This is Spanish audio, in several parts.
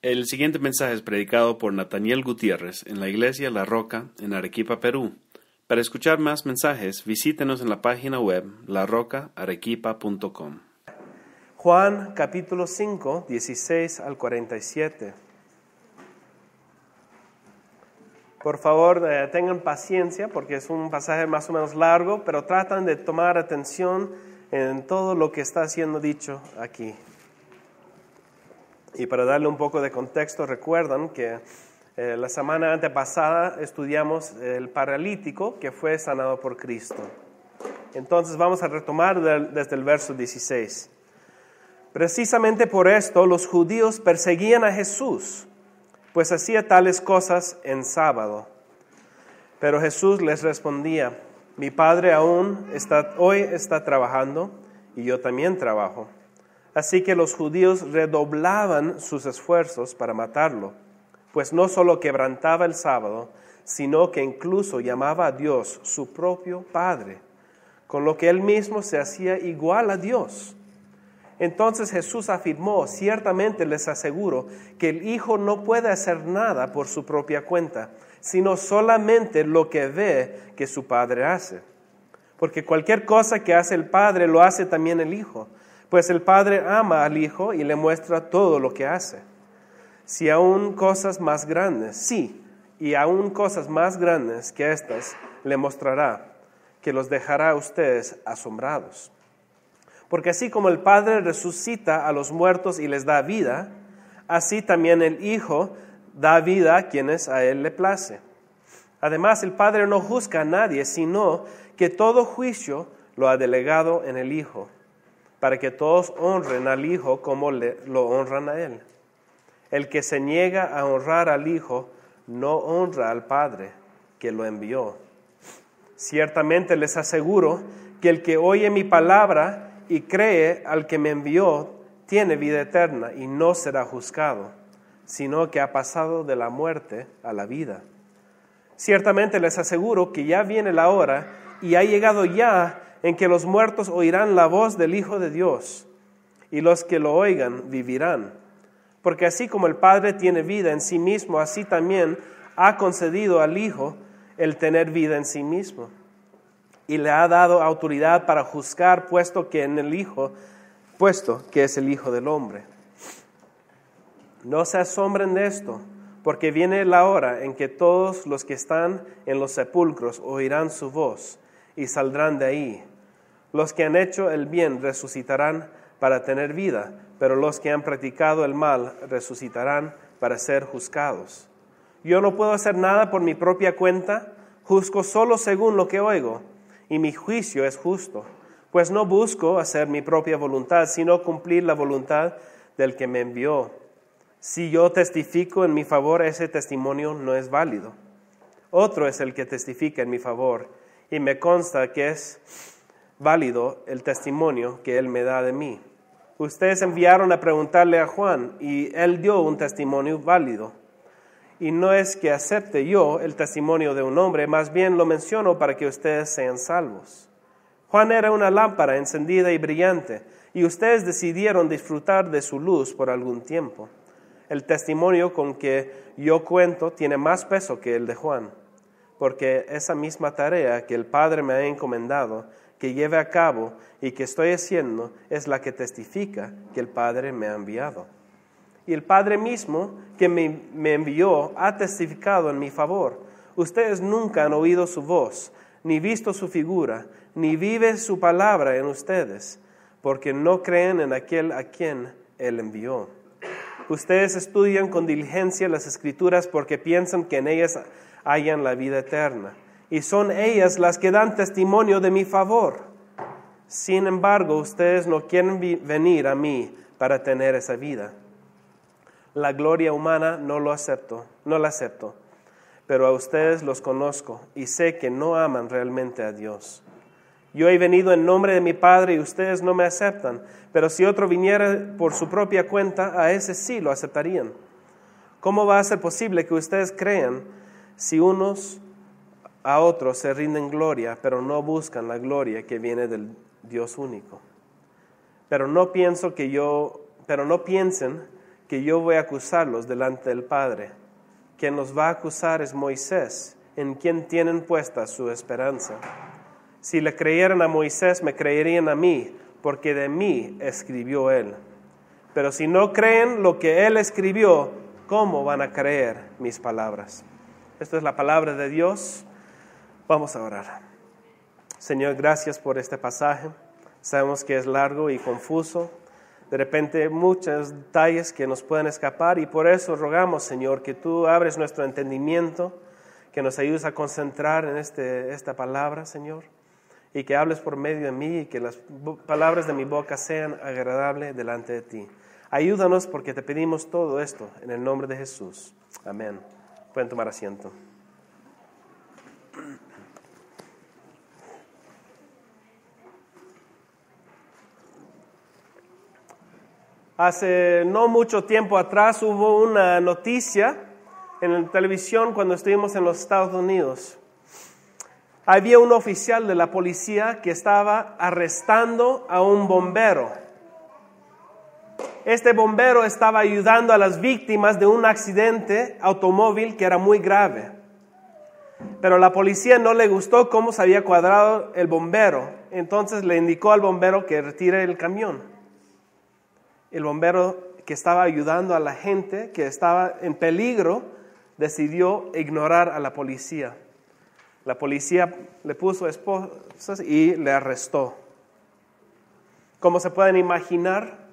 El siguiente mensaje es predicado por Nathaniel Gutiérrez en la Iglesia La Roca en Arequipa, Perú. Para escuchar más mensajes, visítenos en la página web larocaarequipa.com. Juan capítulo 5, 16 al 47. Por favor, tengan paciencia porque es un pasaje más o menos largo, pero tratan de tomar atención en todo lo que está siendo dicho aquí. Y para darle un poco de contexto, recuerdan que la semana antepasada estudiamos el paralítico que fue sanado por Cristo. Entonces vamos a retomar desde el verso 16. Precisamente por esto los judíos perseguían a Jesús, pues hacía tales cosas en sábado. Pero Jesús les respondía: mi Padre hoy está trabajando y yo también trabajo. Así que los judíos redoblaban sus esfuerzos para matarlo, pues no solo quebrantaba el sábado, sino que incluso llamaba a Dios su propio Padre, con lo que él mismo se hacía igual a Dios. Entonces Jesús afirmó: ciertamente les aseguro que el Hijo no puede hacer nada por su propia cuenta, sino solamente lo que ve que su Padre hace. Porque cualquier cosa que hace el Padre lo hace también el Hijo, pues el Padre ama al Hijo y le muestra todo lo que hace. Y aún cosas más grandes que estas le mostrará, que los dejará a ustedes asombrados. Porque así como el Padre resucita a los muertos y les da vida, así también el Hijo da vida a quienes a Él le place. Además, el Padre no juzga a nadie, sino que todo juicio lo ha delegado en el Hijo, para que todos honren al Hijo como lo honran a Él. El que se niega a honrar al Hijo no honra al Padre que lo envió. Ciertamente les aseguro que el que oye mi palabra y cree al que me envió tiene vida eterna y no será juzgado, sino que ha pasado de la muerte a la vida. Ciertamente les aseguro que ya viene la hora y ha llegado ya en que los muertos oirán la voz del Hijo de Dios, y los que lo oigan vivirán. Porque así como el Padre tiene vida en sí mismo, así también ha concedido al Hijo el tener vida en sí mismo. Y le ha dado autoridad para juzgar, puesto que es el Hijo del Hombre. No se asombren de esto, porque viene la hora en que todos los que están en los sepulcros oirán su voz y saldrán de ahí. Los que han hecho el bien resucitarán para tener vida, pero los que han practicado el mal resucitarán para ser juzgados. Yo no puedo hacer nada por mi propia cuenta, juzgo solo según lo que oigo, y mi juicio es justo, pues no busco hacer mi propia voluntad, sino cumplir la voluntad del que me envió. Si yo testifico en mi favor, ese testimonio no es válido. Otro es el que testifica en mi favor, y me consta que es válido el testimonio que él me da de mí. Ustedes enviaron a preguntarle a Juan, y él dio un testimonio válido. Y no es que acepte yo el testimonio de un hombre, más bien lo menciono para que ustedes sean salvos. Juan era una lámpara encendida y brillante, y ustedes decidieron disfrutar de su luz por algún tiempo. El testimonio con que yo cuento tiene más peso que el de Juan, porque esa misma tarea que el Padre me ha encomendado, que lleve a cabo y que estoy haciendo, es la que testifica que el Padre me ha enviado. Y el Padre mismo que me envió ha testificado en mi favor. Ustedes nunca han oído su voz, ni visto su figura, ni vive su palabra en ustedes, porque no creen en aquel a quien Él envió. Ustedes estudian con diligencia las Escrituras porque piensan que en ellas hallan la vida eterna, y son ellas las que dan testimonio de mi favor. Sin embargo, ustedes no quieren venir a mí para tener esa vida. La gloria humana no la acepto, pero a ustedes los conozco y sé que no aman realmente a Dios. Yo he venido en nombre de mi Padre y ustedes no me aceptan, pero si otro viniera por su propia cuenta, a ese sí lo aceptarían. ¿Cómo va a ser posible que ustedes crean si unos a otros se rinden gloria, pero no buscan la gloria que viene del Dios único? Pero no piensen que yo voy a acusarlos delante del Padre. Quien los va a acusar es Moisés, en quien tienen puesta su esperanza. Si le creyeran a Moisés, me creerían a mí, porque de mí escribió él. Pero si no creen lo que él escribió, ¿cómo van a creer mis palabras? Esta es la palabra de Dios. Vamos a orar. Señor, gracias por este pasaje. Sabemos que es largo y confuso. De repente muchos detalles que nos pueden escapar y por eso rogamos, Señor, que tú abres nuestro entendimiento, que nos ayudes a concentrar en esta palabra, Señor, y que hables por medio de mí y que las palabras de mi boca sean agradables delante de ti. Ayúdanos porque te pedimos todo esto en el nombre de Jesús. Amén. Pueden tomar asiento. Hace no mucho tiempo atrás hubo una noticia en la televisión cuando estuvimos en los Estados Unidos. Había un oficial de la policía que estaba arrestando a un bombero. Este bombero estaba ayudando a las víctimas de un accidente automóvil que era muy grave. Pero a la policía no le gustó cómo se había cuadrado el bombero. Entonces le indicó al bombero que retire el camión. El bombero que estaba ayudando a la gente que estaba en peligro decidió ignorar a la policía. La policía le puso esposas y le arrestó. Como se pueden imaginar,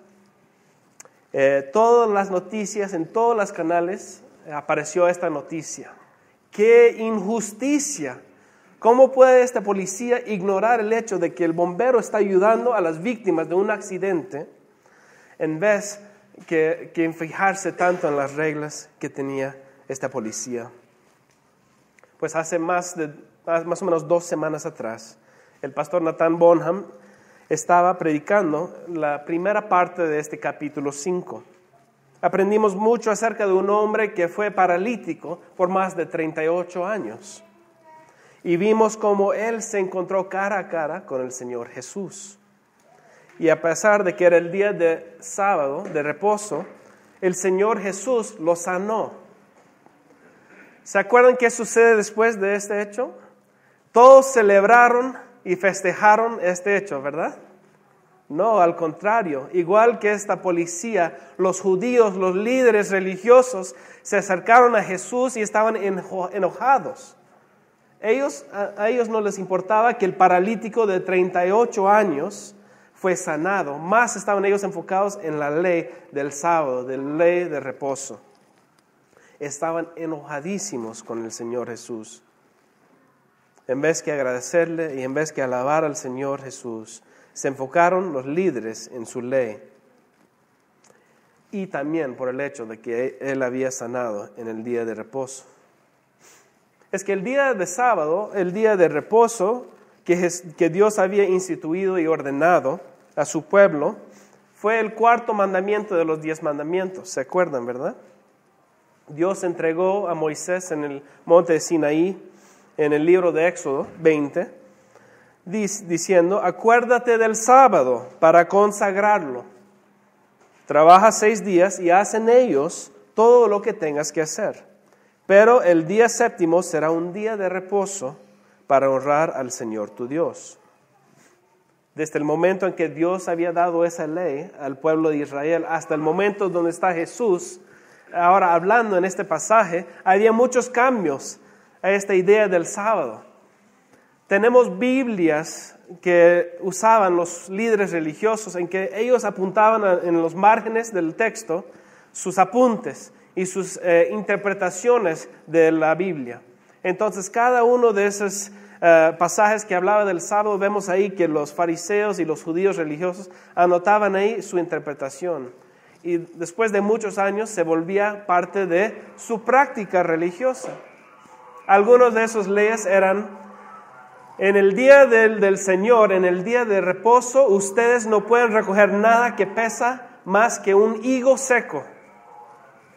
todas las noticias, en todos los canales apareció esta noticia. ¡Qué injusticia! ¿Cómo puede esta policía ignorar el hecho de que el bombero está ayudando a las víctimas de un accidente en vez que fijarse tanto en las reglas que tenía esta policía? Pues hace más o menos 2 semanas atrás, el pastor Nathan Bonham estaba predicando la primera parte de este capítulo 5. Aprendimos mucho acerca de un hombre que fue paralítico por más de 38 años. Y vimos cómo él se encontró cara a cara con el Señor Jesús. Y a pesar de que era el día de sábado, de reposo, el Señor Jesús lo sanó. ¿Se acuerdan qué sucede después de este hecho? Todos celebraron y festejaron este hecho, ¿verdad? No, al contrario. Igual que esta policía, los judíos, los líderes religiosos, se acercaron a Jesús y estaban enojados. A ellos no les importaba que el paralítico de 38 años fue sanado. Más estaban ellos enfocados en la ley del sábado, de la ley de reposo. Estaban enojadísimos con el Señor Jesús. En vez que agradecerle y en vez que alabar al Señor Jesús, se enfocaron los líderes en su ley. Y también por el hecho de que Él había sanado en el día de reposo. Es que el día de sábado, el día de reposo, que Dios había instituido y ordenado a su pueblo, fue el 4º mandamiento de los 10 mandamientos. ¿Se acuerdan, verdad? Dios entregó a Moisés en el monte de Sinaí, en el libro de Éxodo 20, diciendo: acuérdate del sábado para consagrarlo. Trabaja 6 días y haz en ellos todo lo que tengas que hacer. Pero el día 7º será un día de reposo para honrar al Señor tu Dios. Desde el momento en que Dios había dado esa ley al pueblo de Israel hasta el momento donde está Jesús, ahora hablando en este pasaje, había muchos cambios a esta idea del sábado. Tenemos Biblias que usaban los líderes religiosos en que ellos apuntaban en los márgenes del texto sus apuntes y sus interpretaciones de la Biblia. Entonces, cada uno de esos pasajes que hablaba del sábado, vemos ahí que los fariseos y los judíos religiosos anotaban ahí su interpretación. Y después de muchos años se volvía parte de su práctica religiosa. Algunos de esos leyes eran: en el día del Señor, en el día de reposo, ustedes no pueden recoger nada que pesa más que un higo seco.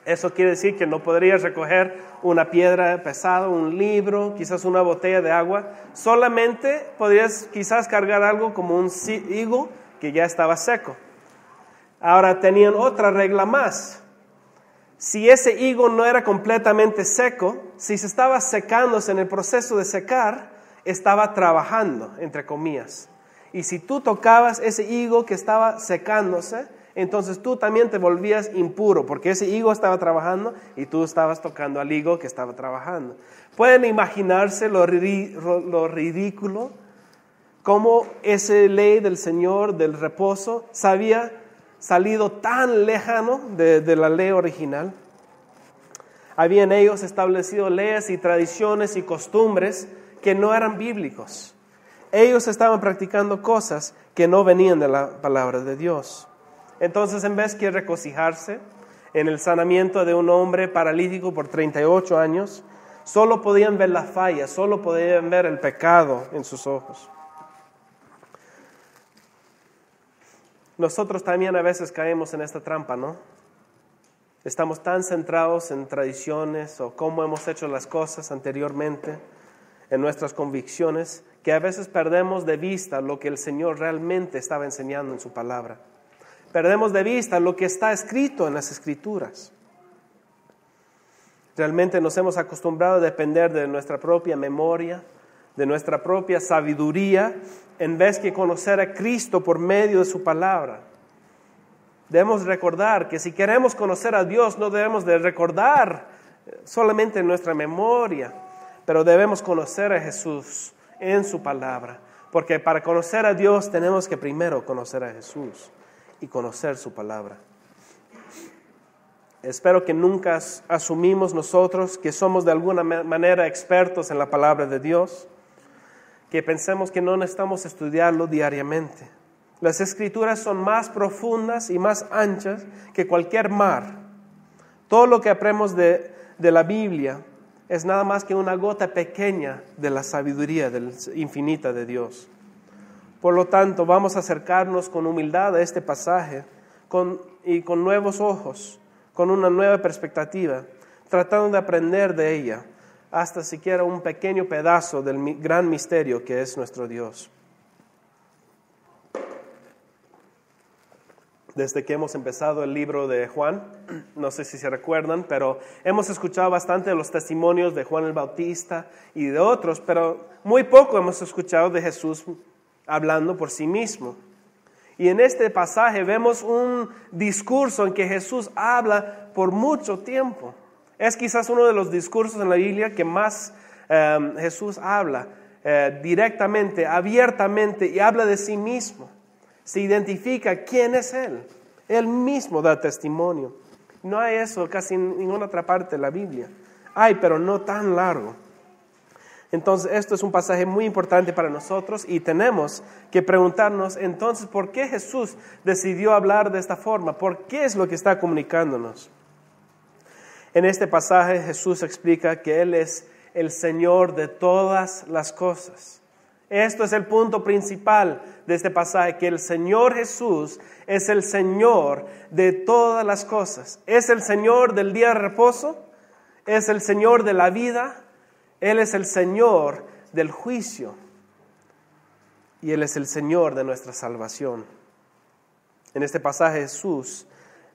Eso quiere decir que no podrías recoger una piedra pesada, un libro, quizás una botella de agua. Solamente podrías quizás cargar algo como un higo que ya estaba seco. Ahora tenían otra regla más. si ese higo no era completamente seco, si se estaba secándose en el proceso de secar, estaba trabajando, entre comillas. Y si tú tocabas ese higo que estaba secándose, entonces tú también te volvías impuro, porque ese higo estaba trabajando y tú estabas tocando al higo que estaba trabajando. ¿Pueden imaginarse lo ridículo? Cómo esa ley del Señor, del reposo, se había salido tan lejano de la ley original. Habían ellos establecido leyes y tradiciones y costumbres que no eran bíblicos. Ellos estaban practicando cosas que no venían de la palabra de Dios. Entonces, en vez de regocijarse en el sanamiento de un hombre paralítico por 38 años, solo podían ver la falla, solo podían ver el pecado en sus ojos. Nosotros también a veces caemos en esta trampa, ¿no? Estamos tan centrados en tradiciones o cómo hemos hecho las cosas anteriormente, en nuestras convicciones, que a veces perdemos de vista lo que el Señor realmente estaba enseñando en su palabra. Perdemos de vista lo que está escrito en las Escrituras. Realmente nos hemos acostumbrado a depender de nuestra propia memoria, de nuestra propia sabiduría, en vez de conocer a Cristo por medio de su palabra. Debemos recordar que si queremos conocer a Dios, no debemos de recordar solamente en nuestra memoria, pero debemos conocer a Jesús en su palabra, porque para conocer a Dios tenemos que primero conocer a Jesús y conocer su palabra. Espero que nunca asumimos nosotros que somos de alguna manera expertos en la palabra de Dios, que pensemos que no necesitamos estudiarlo diariamente. Las Escrituras son más profundas y más anchas que cualquier mar. Todo lo que aprendemos de la Biblia es nada más que una gota pequeña de la sabiduría infinita de Dios. Por lo tanto, vamos a acercarnos con humildad a este pasaje y con nuevos ojos, con una nueva perspectiva, tratando de aprender de ella, hasta siquiera un pequeño pedazo del gran misterio que es nuestro Dios. Desde que hemos empezado el libro de Juan, no sé si se recuerdan, pero hemos escuchado bastante de los testimonios de Juan el Bautista y de otros, pero muy poco hemos escuchado de Jesús hablando por sí mismo. Y en este pasaje vemos un discurso en que Jesús habla por mucho tiempo. Es quizás uno de los discursos en la Biblia que más Jesús habla directamente, abiertamente, y habla de sí mismo. Se identifica quién es Él. Él mismo da testimonio. No hay eso casi en ninguna otra parte de la Biblia. Hay, pero no tan largo. Entonces, esto es un pasaje muy importante para nosotros y tenemos que preguntarnos, entonces, ¿por qué Jesús decidió hablar de esta forma? ¿Por qué es lo que está comunicándonos? En este pasaje Jesús explica que Él es el Señor de todas las cosas. Esto es el punto principal de este pasaje, que el Señor Jesús es el Señor de todas las cosas. Es el Señor del día de reposo, es el Señor de la vida, Él es el Señor del juicio y Él es el Señor de nuestra salvación. En este pasaje Jesús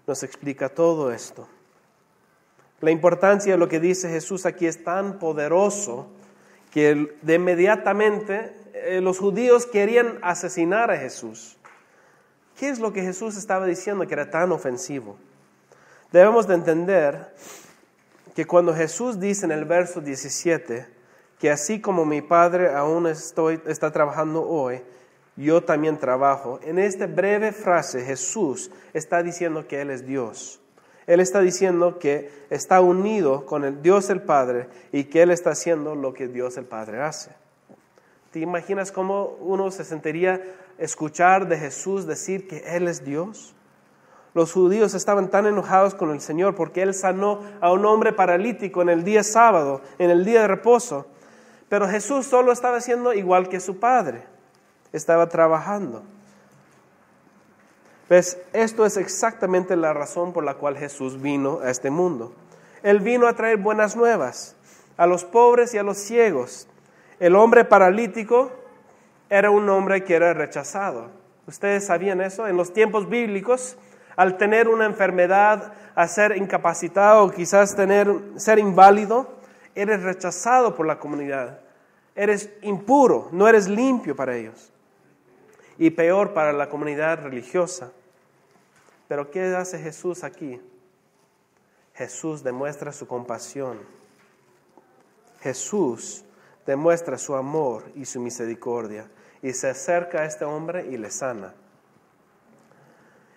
nos explica todo esto. La importancia de lo que dice Jesús aquí es tan poderoso que de inmediatamente los judíos querían asesinar a Jesús. ¿Qué es lo que Jesús estaba diciendo que era tan ofensivo? Debemos de entender que cuando Jesús dice en el verso 17 que así como mi Padre aún está trabajando hoy, yo también trabajo, en esta breve frase Jesús está diciendo que Él es Dios. Él está diciendo que está unido con el Dios el Padre y que Él está haciendo lo que Dios el Padre hace. ¿Te imaginas cómo uno se sentiría escuchar de Jesús decir que Él es Dios? Los judíos estaban tan enojados con el Señor porque Él sanó a un hombre paralítico en el día sábado, en el día de reposo. Pero Jesús solo estaba haciendo igual que su Padre. Estaba trabajando. Pues esto es exactamente la razón por la cual Jesús vino a este mundo. Él vino a traer buenas nuevas a los pobres y a los ciegos. El hombre paralítico era un hombre que era rechazado. ¿Ustedes sabían eso? En los tiempos bíblicos al tener una enfermedad, a ser incapacitado o quizás ser inválido, eres rechazado por la comunidad. Eres impuro, no eres limpio para ellos. Y peor para la comunidad religiosa. Pero ¿qué hace Jesús aquí? Jesús demuestra su compasión. Jesús demuestra su amor y su misericordia. Y se acerca a este hombre y le sana.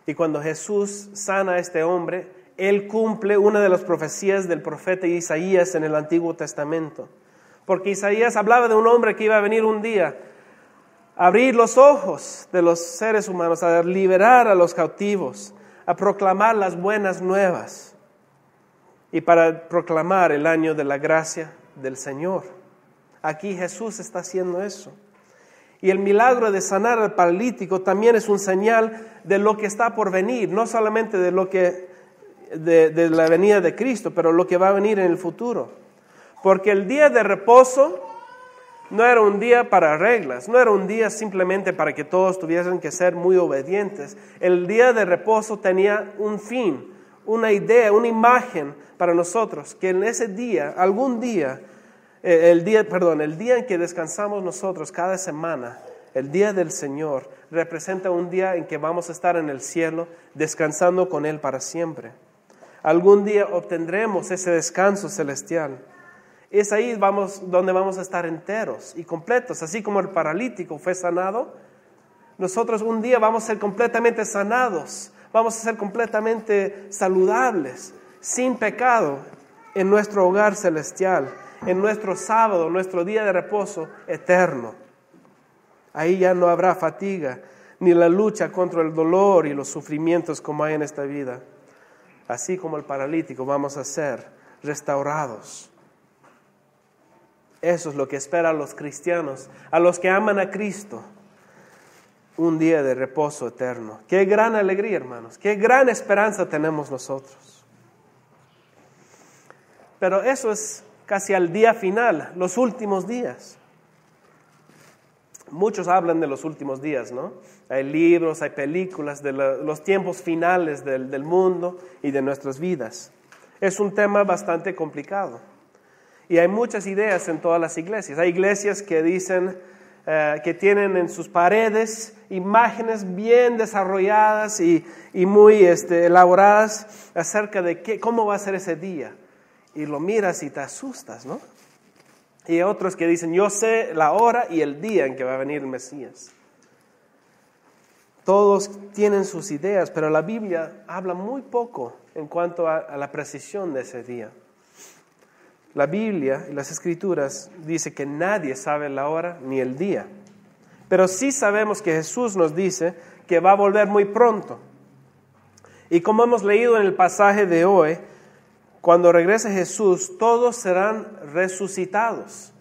Y cuando Jesús sana a este hombre, Él cumple una de las profecías del profeta Isaías en el Antiguo Testamento. Porque Isaías hablaba de un hombre que iba a venir un día a abrir los ojos de los seres humanos, a liberar a los cautivos, a proclamar las buenas nuevas y para proclamar el año de la gracia del Señor. Aquí Jesús está haciendo eso. Y el milagro de sanar al paralítico también es un señal de lo que está por venir, no solamente de la venida de Cristo, pero lo que va a venir en el futuro. Porque el día de reposo no era un día para reglas, no era un día simplemente para que todos tuviesen que ser muy obedientes. El día de reposo tenía un fin, una idea, una imagen para nosotros, que en ese día, algún día, el día en que descansamos nosotros cada semana, el día del Señor, representa un día en que vamos a estar en el cielo descansando con Él para siempre. Algún día obtendremos ese descanso celestial. Es ahí donde vamos a estar enteros y completos, así como el paralítico fue sanado. Nosotros un día vamos a ser completamente sanados, vamos a ser completamente saludables, sin pecado, en nuestro hogar celestial, en nuestro sábado, nuestro día de reposo eterno. Ahí ya no habrá fatiga, ni la lucha contra el dolor y los sufrimientos como hay en esta vida. Así como el paralítico vamos a ser restaurados. Eso es lo que espera a los cristianos, a los que aman a Cristo. Un día de reposo eterno. Qué gran alegría, hermanos. Qué gran esperanza tenemos nosotros. Pero eso es casi al día final, los últimos días. Muchos hablan de los últimos días, ¿no? Hay libros, hay películas de los tiempos finales del mundo y de nuestras vidas. Es un tema bastante complicado. Y hay muchas ideas en todas las iglesias. Hay iglesias que dicen que tienen en sus paredes imágenes bien desarrolladas y muy elaboradas acerca de cómo va a ser ese día. Y lo miras y te asustas, ¿no? Y hay otros que dicen, yo sé la hora y el día en que va a venir el Mesías. Todos tienen sus ideas, pero la Biblia habla muy poco en cuanto a la precisión de ese día. La Biblia y las Escrituras dice que nadie sabe la hora ni el día. Pero sí sabemos que Jesús nos dice que va a volver muy pronto. Y como hemos leído en el pasaje de hoy, cuando regrese Jesús, todos serán resucitados.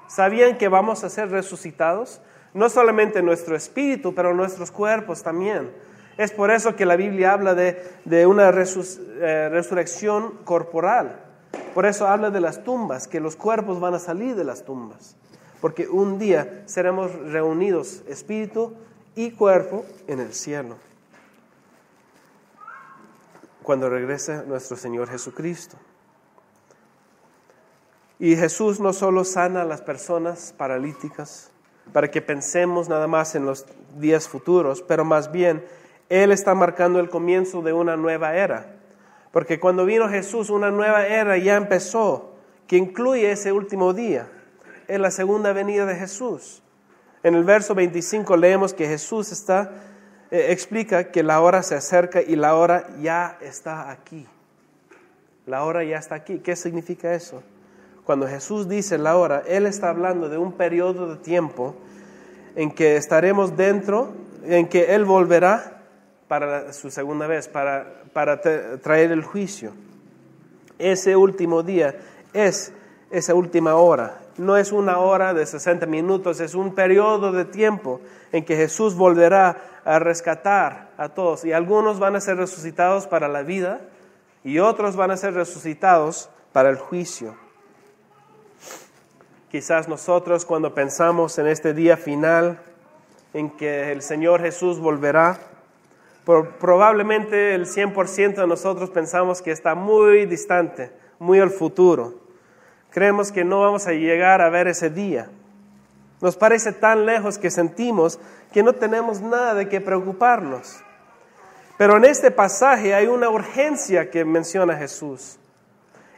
¿Sabían que vamos a ser resucitados? No solamente nuestro espíritu, pero nuestros cuerpos también. Es por eso que la Biblia habla de una resurrección corporal. Por eso habla de las tumbas, que los cuerpos van a salir de las tumbas. Porque un día seremos reunidos, espíritu y cuerpo, en el cielo. Cuando regrese nuestro Señor Jesucristo. Y Jesús no solo sana a las personas paralíticas, para que pensemos nada más en los días futuros, pero más bien, Él está marcando el comienzo de una nueva era. Porque cuando vino Jesús, una nueva era ya empezó, que incluye ese último día. Es la segunda venida de Jesús. En el verso 25 leemos que Jesús explica que la hora se acerca y la hora ya está aquí. La hora ya está aquí. ¿Qué significa eso? Cuando Jesús dice la hora, Él está hablando de un periodo de tiempo en que estaremos dentro, en que Él volverá para su segunda vez, para traer el juicio. Ese último día es esa última hora. No es una hora de 60 minutos, es un periodo de tiempo en que Jesús volverá a rescatar a todos. Y algunos van a ser resucitados para la vida y otros van a ser resucitados para el juicio. Quizás nosotros, cuando pensamos en este día final en que el Señor Jesús volverá, Probablemente el 100% de nosotros pensamos que está muy distante, muy al futuro. Creemos que no vamos a llegar a ver ese día. Nos parece tan lejos que sentimos que no tenemos nada de qué preocuparnos. Pero en este pasaje hay una urgencia que menciona Jesús.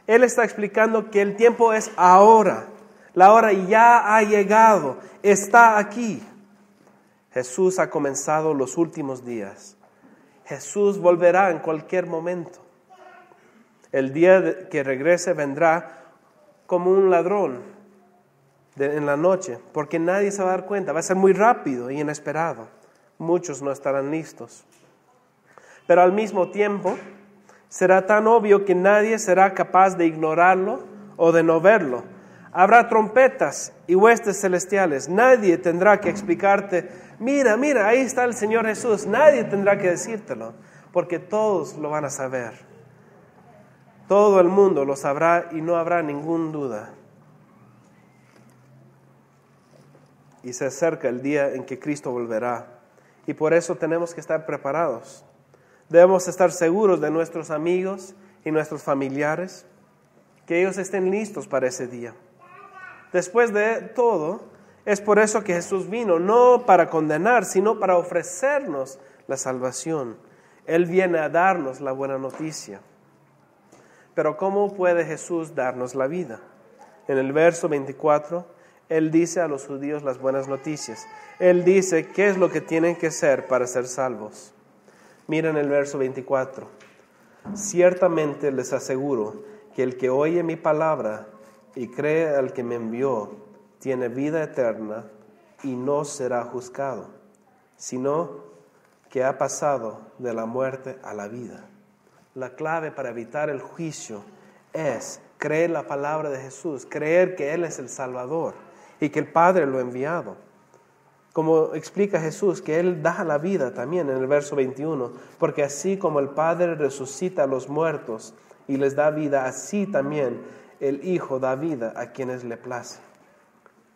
Él está explicando que el tiempo es ahora. La hora ya ha llegado, está aquí. Jesús ha comenzado los últimos días. Jesús volverá en cualquier momento. El día que regrese vendrá como un ladrón en la noche, porque nadie se va a dar cuenta. Va a ser muy rápido y inesperado. Muchos no estarán listos. Pero al mismo tiempo, será tan obvio que nadie será capaz de ignorarlo o de no verlo. Habrá trompetas y huestes celestiales. Nadie tendrá que explicarte, mira, ahí está el Señor Jesús. Nadie tendrá que decírtelo, porque todos lo van a saber. Todo el mundo lo sabrá y no habrá ninguna duda. Y se acerca el día en que Cristo volverá. Y por eso tenemos que estar preparados. Debemos estar seguros de nuestros amigos y nuestros familiares, que ellos estén listos para ese día. Después de todo, es por eso que Jesús vino, no para condenar, sino para ofrecernos la salvación. Él viene a darnos la buena noticia. Pero ¿cómo puede Jesús darnos la vida? En el verso 24, Él dice a los judíos las buenas noticias. Él dice qué es lo que tienen que hacer para ser salvos. Miren el verso 24. Ciertamente les aseguro que el que oye mi palabra y cree al que me envió, tiene vida eterna y no será juzgado, sino que ha pasado de la muerte a la vida. La clave para evitar el juicio es creer la palabra de Jesús, creer que Él es el Salvador y que el Padre lo ha enviado. Como explica Jesús, que Él da la vida también en el verso 21, porque así como el Padre resucita a los muertos y les da vida, así también el Hijo da vida a quienes le place.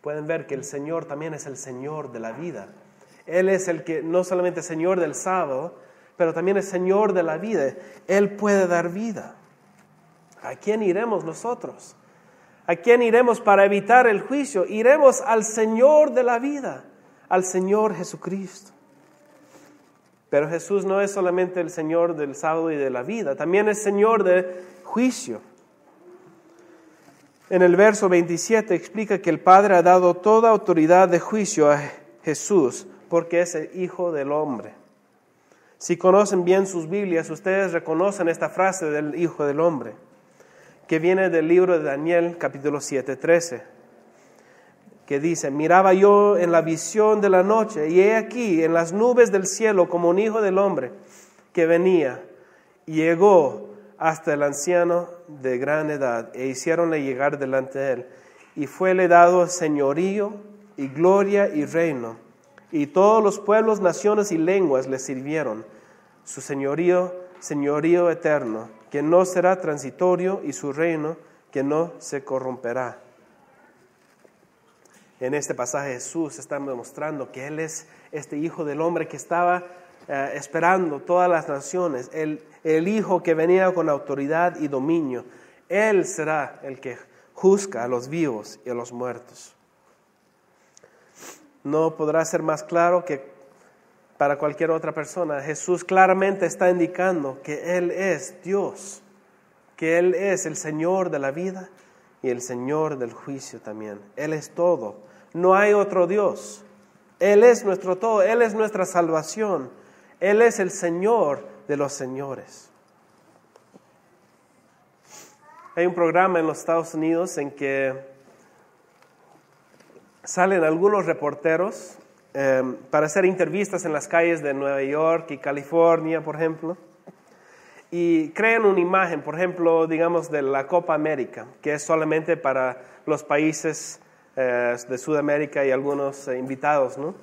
Pueden ver que el Señor también es el Señor de la vida. Él es el que no solamente es Señor del sábado, pero también es Señor de la vida. Él puede dar vida. ¿A quién iremos nosotros? ¿A quién iremos para evitar el juicio? Iremos al Señor de la vida, al Señor Jesucristo. Pero Jesús no es solamente el Señor del sábado y de la vida, también es Señor de juicio. En el verso 27 explica que el Padre ha dado toda autoridad de juicio a Jesús, porque es el Hijo del Hombre. Si conocen bien sus Biblias, ustedes reconocen esta frase del Hijo del Hombre, que viene del libro de Daniel, capítulo 7:13, que dice: miraba yo en la visión de la noche, y he aquí en las nubes del cielo como un Hijo del Hombre que venía, y llegó hasta el anciano de gran edad, e hicieronle llegar delante de él, y fuele dado señorío, y gloria, y reino, y todos los pueblos, naciones y lenguas le sirvieron. Su señorío eterno, que no será transitorio, y su reino, que no se corromperá. En este pasaje Jesús está demostrando que Él es este Hijo del Hombre que estaba esperando todas las naciones, el Hijo que venía con autoridad y dominio. Él será el que juzga a los vivos y a los muertos. No podrá ser más claro que para cualquier otra persona. Jesús claramente está indicando que Él es Dios, que Él es el Señor de la vida y el Señor del juicio también. Él es todo. No hay otro Dios. Él es nuestro todo. Él es nuestra salvación. Él es el Señor de los señores. Hay un programa en los Estados Unidos en que salen algunos reporteros para hacer entrevistas en las calles de Nueva York y California, por ejemplo, y crean una imagen, por ejemplo, digamos, de la Copa América, que es solamente para los países de Sudamérica y algunos invitados, ¿no?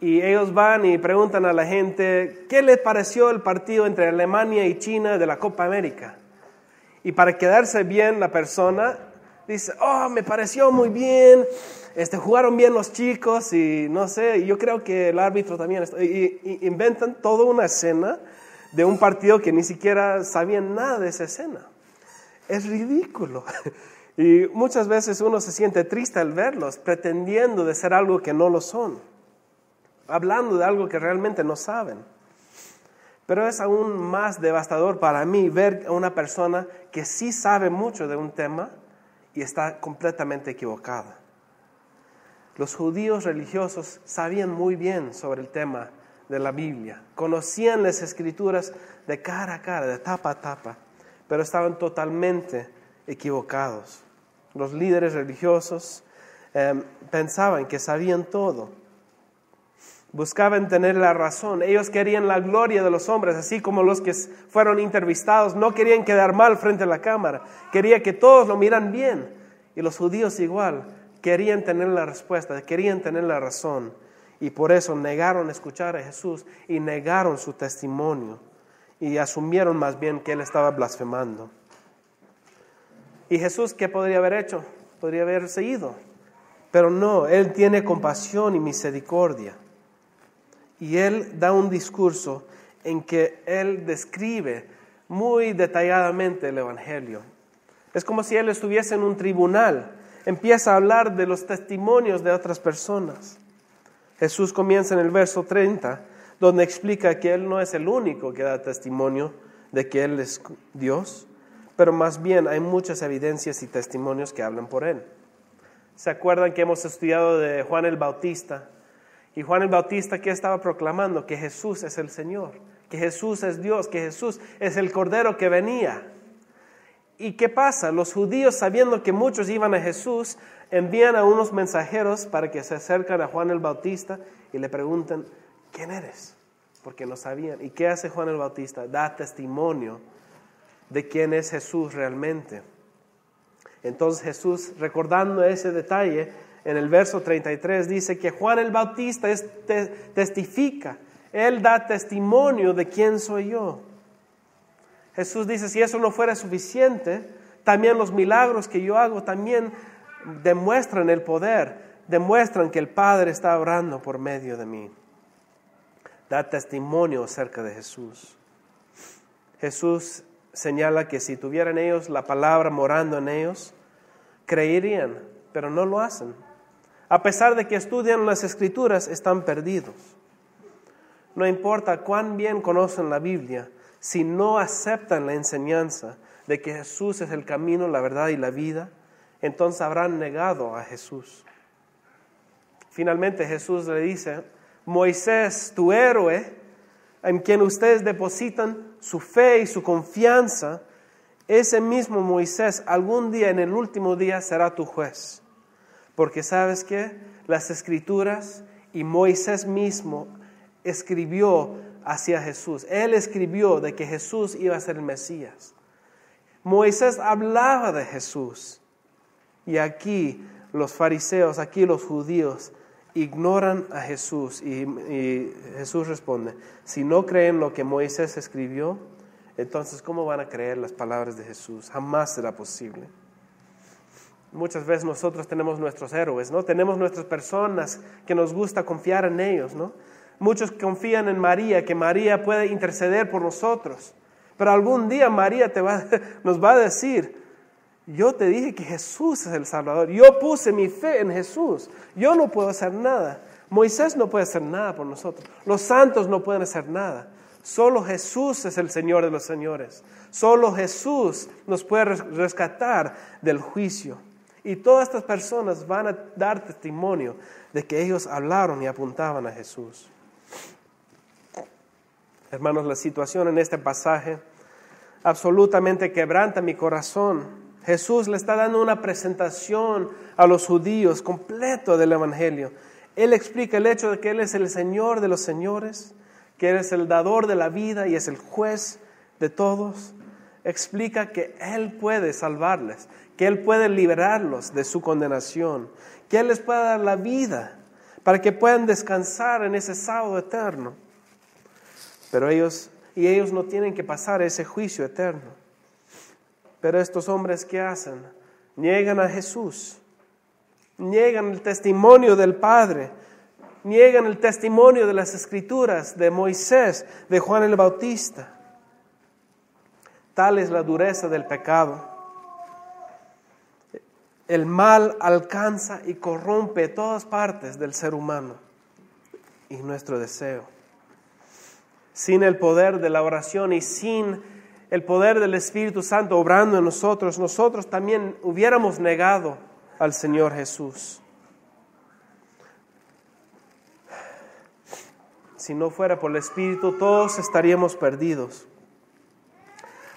Y ellos van y preguntan a la gente, ¿qué les pareció el partido entre Alemania y China de la Copa América? Y para quedarse bien la persona, Dice, me pareció muy bien, jugaron bien los chicos y no sé, yo creo que el árbitro también. Y inventan toda una escena de un partido que ni siquiera sabían nada de esa escena. Es ridículo. Y muchas veces uno se siente triste al verlos, pretendiendo de ser algo que no lo son, hablando de algo que realmente no saben. Pero es aún más devastador para mí ver a una persona que sí sabe mucho de un tema y está completamente equivocada. Los judíos religiosos sabían muy bien sobre el tema de la Biblia, conocían las escrituras de cara a cara, de tapa a tapa, pero estaban totalmente equivocados. Los líderes religiosos pensaban que sabían todo, buscaban tener la razón. Ellos querían la gloria de los hombres, así como los que fueron entrevistados no querían quedar mal frente a la cámara, querían que todos lo miran bien. Y los judíos igual querían tener la respuesta, querían tener la razón, y por eso negaron escuchar a Jesús y negaron su testimonio y asumieron más bien que él estaba blasfemando. ¿Y Jesús qué podría haber hecho? Podría haberse ido, pero no, él tiene compasión y misericordia. Y él da un discurso en que él describe muy detalladamente el Evangelio. Es como si él estuviese en un tribunal. Empieza a hablar de los testimonios de otras personas. Jesús comienza en el verso 30, donde explica que él no es el único que da testimonio de que él es Dios, pero más bien hay muchas evidencias y testimonios que hablan por él. ¿Se acuerdan que hemos estudiado de Juan el Bautista? Y Juan el Bautista, ¿qué estaba proclamando? Que Jesús es el Señor, que Jesús es Dios, que Jesús es el Cordero que venía. ¿Y qué pasa? Los judíos, sabiendo que muchos iban a Jesús, envían a unos mensajeros para que se acerquen a Juan el Bautista y le preguntan, ¿quién eres? Porque no sabían. ¿Y qué hace Juan el Bautista? Da testimonio de quién es Jesús realmente. Entonces Jesús, recordando ese detalle, en el verso 33 dice que Juan el Bautista testifica, él da testimonio de quién soy yo. Jesús dice, si eso no fuera suficiente, también los milagros que yo hago también demuestran el poder, demuestran que el Padre está obrando por medio de mí. Da testimonio acerca de Jesús. Jesús señala que si tuvieran ellos la palabra morando en ellos, creerían, pero no lo hacen. A pesar de que estudian las Escrituras, están perdidos. No importa cuán bien conocen la Biblia, si no aceptan la enseñanza de que Jesús es el camino, la verdad y la vida, entonces habrán negado a Jesús. Finalmente Jesús le dice, Moisés, tu héroe, en quien ustedes depositan su fe y su confianza, ese mismo Moisés algún día, en el último día, será tu juez. Porque ¿sabes qué? Las Escrituras y Moisés mismo escribió hacia Jesús. Él escribió de que Jesús iba a ser el Mesías. Moisés hablaba de Jesús. Y aquí los fariseos, aquí los judíos, ignoran a Jesús. Y Jesús responde, si no creen lo que Moisés escribió, entonces ¿cómo van a creer las palabras de Jesús? Jamás será posible. Muchas veces nosotros tenemos nuestros héroes, ¿no? Tenemos nuestras personas que nos gusta confiar en ellos, ¿no? Muchos confían en María, que María puede interceder por nosotros. Pero algún día María nos va a decir, yo te dije que Jesús es el Salvador. Yo puse mi fe en Jesús. Yo no puedo hacer nada. Moisés no puede hacer nada por nosotros. Los santos no pueden hacer nada. Solo Jesús es el Señor de los señores. Solo Jesús nos puede rescatar del juicio. Y todas estas personas van a dar testimonio de que ellos hablaron y apuntaban a Jesús. Hermanos, la situación en este pasaje absolutamente quebranta mi corazón. Jesús le está dando una presentación a los judíos completo del Evangelio. Él explica el hecho de que Él es el Señor de los señores, que Él es el dador de la vida y es el juez de todos. Explica que Él puede salvarles, que Él puede liberarlos de su condenación, que Él les puede dar la vida para que puedan descansar en ese sábado eterno. Pero ellos no tienen que pasar ese juicio eterno. Pero estos hombres, ¿qué hacen? niegan a Jesús, niegan el testimonio del Padre, niegan el testimonio de las Escrituras, de Moisés, de Juan el Bautista. Tal es la dureza del pecado. El mal alcanza y corrompe todas partes del ser humano y nuestro deseo. Sin el poder de la oración y sin el poder del Espíritu Santo obrando en nosotros, nosotros también hubiéramos negado al Señor Jesús. Si no fuera por el Espíritu, todos estaríamos perdidos.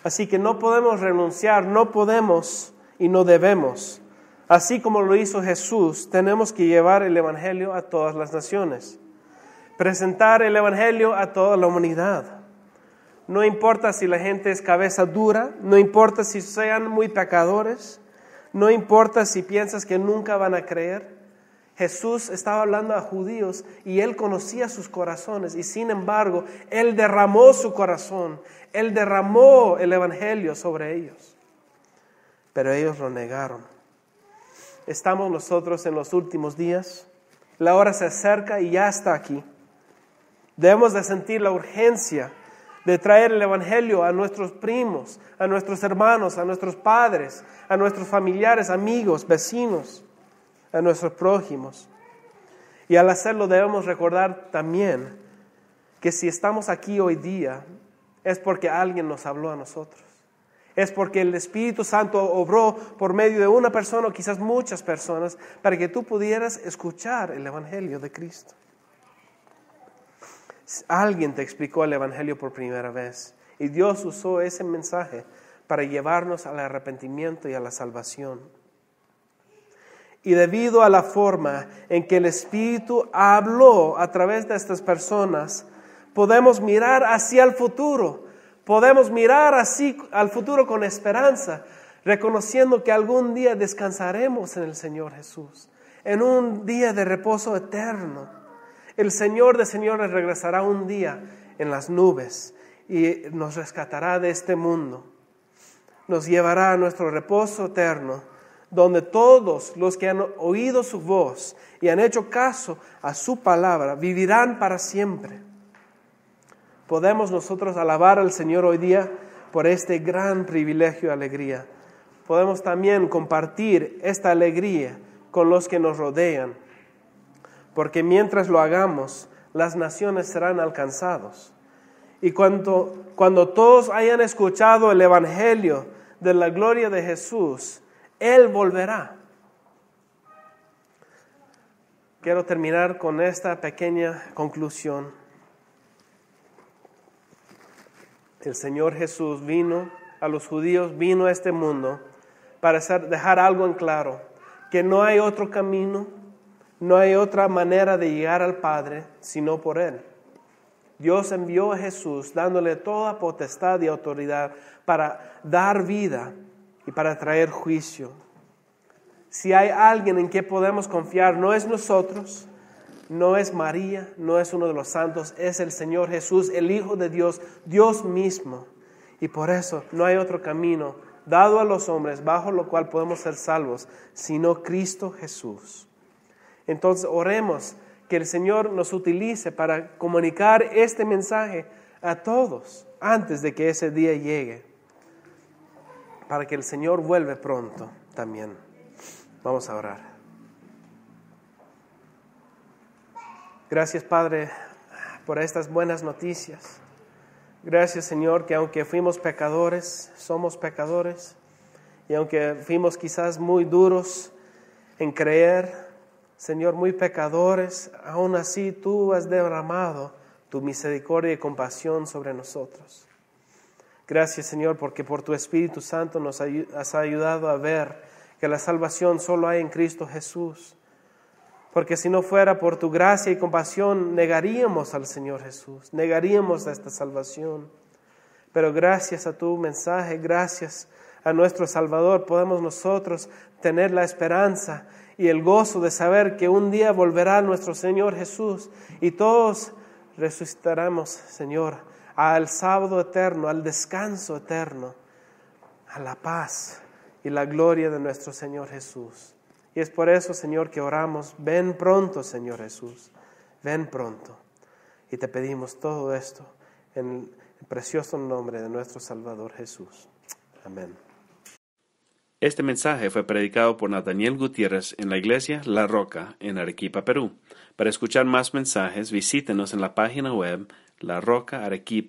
Así que no podemos renunciar, no podemos y no debemos. Así como lo hizo Jesús, tenemos que llevar el Evangelio a todas las naciones. Presentar el Evangelio a toda la humanidad. No importa si la gente es cabeza dura, no importa si sean muy pecadores, no importa si piensas que nunca van a creer. Jesús estaba hablando a judíos y Él conocía sus corazones y sin embargo, Él derramó su corazón, Él derramó el Evangelio sobre ellos. Pero ellos lo negaron. Estamos nosotros en los últimos días, la hora se acerca y ya está aquí. Debemos de sentir la urgencia de traer el Evangelio a nuestros primos, a nuestros hermanos, a nuestros padres, a nuestros familiares, amigos, vecinos, a nuestros prójimos. Y al hacerlo debemos recordar también que si estamos aquí hoy día es porque alguien nos habló a nosotros. Es porque el Espíritu Santo obró por medio de una persona o quizás muchas personas para que tú pudieras escuchar el Evangelio de Cristo. Alguien te explicó el Evangelio por primera vez y Dios usó ese mensaje para llevarnos al arrepentimiento y a la salvación. Y debido a la forma en que el Espíritu habló a través de estas personas, podemos mirar hacia el futuro. Podemos mirar así al futuro con esperanza, reconociendo que algún día descansaremos en el Señor Jesús, en un día de reposo eterno. El Señor de señores regresará un día en las nubes y nos rescatará de este mundo. Nos llevará a nuestro reposo eterno, donde todos los que han oído su voz y han hecho caso a su palabra vivirán para siempre. Podemos nosotros alabar al Señor hoy día por este gran privilegio y alegría. Podemos también compartir esta alegría con los que nos rodean, porque mientras lo hagamos, las naciones serán alcanzados. Y cuando todos hayan escuchado el Evangelio de la gloria de Jesús, Él volverá. Quiero terminar con esta pequeña conclusión. El Señor Jesús vino a los judíos, vino a este mundo para dejar algo en claro, que no hay otro camino, no hay otra manera de llegar al Padre sino por Él. Dios envió a Jesús dándole toda potestad y autoridad para dar vida y para traer juicio. Si hay alguien en quien podemos confiar, no es nosotros, no es María, no es uno de los santos, es el Señor Jesús, el Hijo de Dios, Dios mismo. Y por eso no hay otro camino dado a los hombres bajo lo cual podemos ser salvos, sino Cristo Jesús. Entonces oremos que el Señor nos utilice para comunicar este mensaje a todos antes de que ese día llegue, para que el Señor vuelva pronto también. Vamos a orar. Gracias, Padre, por estas buenas noticias. Gracias, Señor, que aunque fuimos pecadores, somos pecadores, y aunque fuimos quizás muy duros en creer, Señor, muy pecadores, aún así tú has derramado tu misericordia y compasión sobre nosotros. Gracias, Señor, porque por tu Espíritu Santo nos has ayudado a ver que la salvación solo hay en Cristo Jesús. Porque si no fuera por tu gracia y compasión, negaríamos al Señor Jesús, negaríamos esta salvación. Pero gracias a tu mensaje, gracias a nuestro Salvador, podemos nosotros tener la esperanza y el gozo de saber que un día volverá nuestro Señor Jesús y todos resucitaremos, Señor, al sábado eterno, al descanso eterno, a la paz y la gloria de nuestro Señor Jesús. Y es por eso, Señor, que oramos, ven pronto, Señor Jesús, ven pronto. Y te pedimos todo esto en el precioso nombre de nuestro Salvador Jesús. Amén. Este mensaje fue predicado por Nathaniel Gutiérrez en la iglesia La Roca, en Arequipa, Perú. Para escuchar más mensajes, visítenos en la página web larocaarequipa.com.